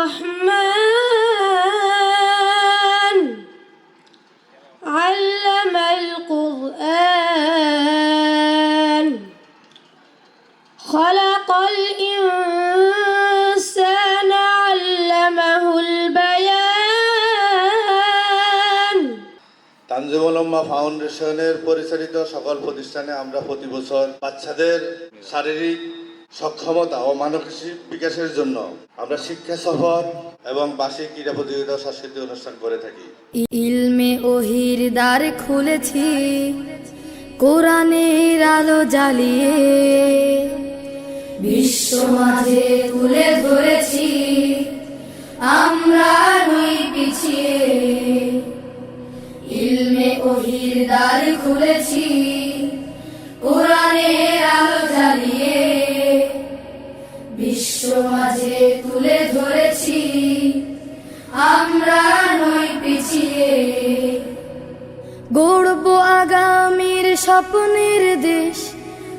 الرحمن علم القرآن خلق الإنسان علمه البيان তানজিমুল উম্মাহ ফাউন্ডেশনের পরিচালিত সকল প্রতিষ্ঠানে আমরা প্রতি বছর বাচ্চাদের শারীরিক সক্ষমতা ও মানসিক বিকাশের জন্য আমরা শিক্ষা সফর এবং বার্ষিক ক্রীড়া প্রতিযোগিতা সাংস্কৃতিক অনুষ্ঠান করে থাকি। ইলমে ওহির দ্বার খুলেছি, কোরআনের আলো জ্বালিয়ে বিশ্ব মাঝে তুলে ধরেছি, আমরা নই পিছিয়ে। ইলমে ওহির দ্বার খুলেছি, কোরআনের আলো জ্বালিয়ে বিশ্ব মাঝে তুলে ধরেছি, আমরা নই পিছিয়ে। গড়ব আগামীর স্বপ্নের দেশ,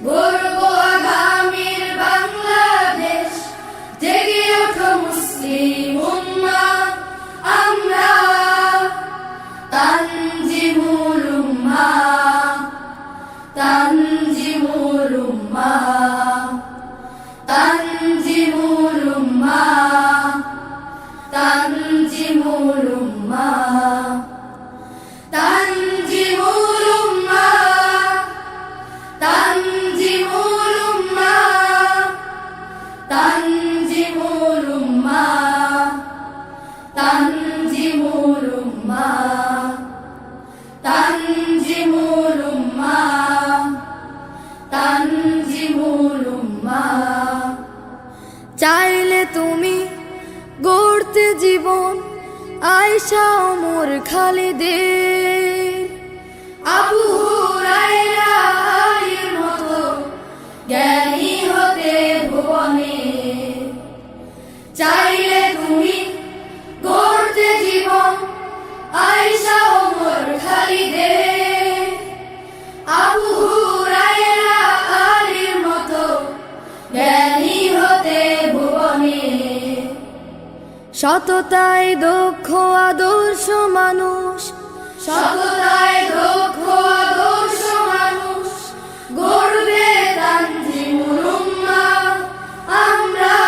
গড়ব আগামীর বাংলাদেশ। জেগে ওঠো মুসলিম উম্মাহ, আমরা তানজিমুল উম্মাহ, তানজিমুল উম্মাহ, তানজিমুল উম্মাহ, তানজিমুল উম্মাহ, তানজিমুল উম্মাহ, তানজিমুল উম্মাহ, তানজিমুল উম্মাহ, তানজিমুল উম্মাহ, তানজিমুল উম্মাহ, তানজিমুল উম্মাহ। চাইলে তুমি গড়তে জীবন আয়েশা ওমর খালিদের, আবু হুরায়রা আলীর মতো জ্ঞানী হতে ভুবনে। চাইলে তুমি গড়তে জীবন আয়েশা ওমর খালিদের, আবু হুরায়রা আলীর মতো জ্ঞানী হতে ভুবনে। সততায় দক্ষ আদর্শ মানুষ, সততায় দক্ষ আদর্শ মানুষ গড়বে তানজিমুল উম্মাহ, আমরা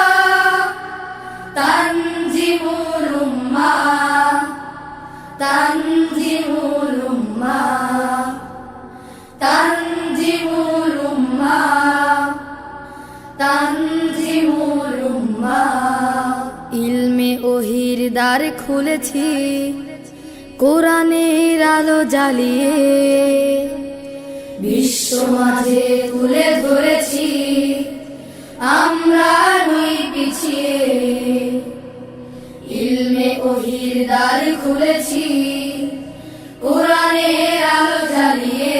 তানজিমুল উম্মাহ, তানজিমুল উম্মাহ, তানজিমুল উম্মাহ, তানজিমুল উম্মাহ। ইলমে ওহির দ্বার খুলেছি, কোরআনের আলো জ্বালিয়ে বিশ্ব মাঝে তুলে ধরেছি, আমরা নই পিছিয়ে। ইলমে ওহির দ্বার খুলেছি, কোরআনের আলো জ্বালিয়ে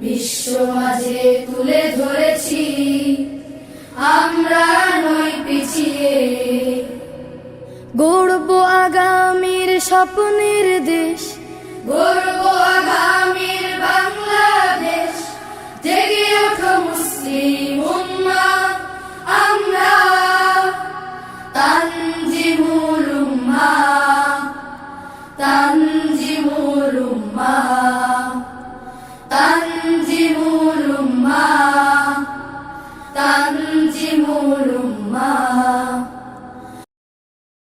বিশ্ব মাঝে তুলে ধরেছি, আমরা নই পিছিয়ে। গড়ব আগামীর স্বপ্নের দেশ, গড়ব আগামীর বাংলাদেশ। জেগে ওঠো মুসলিম উম্মাহ, আমরা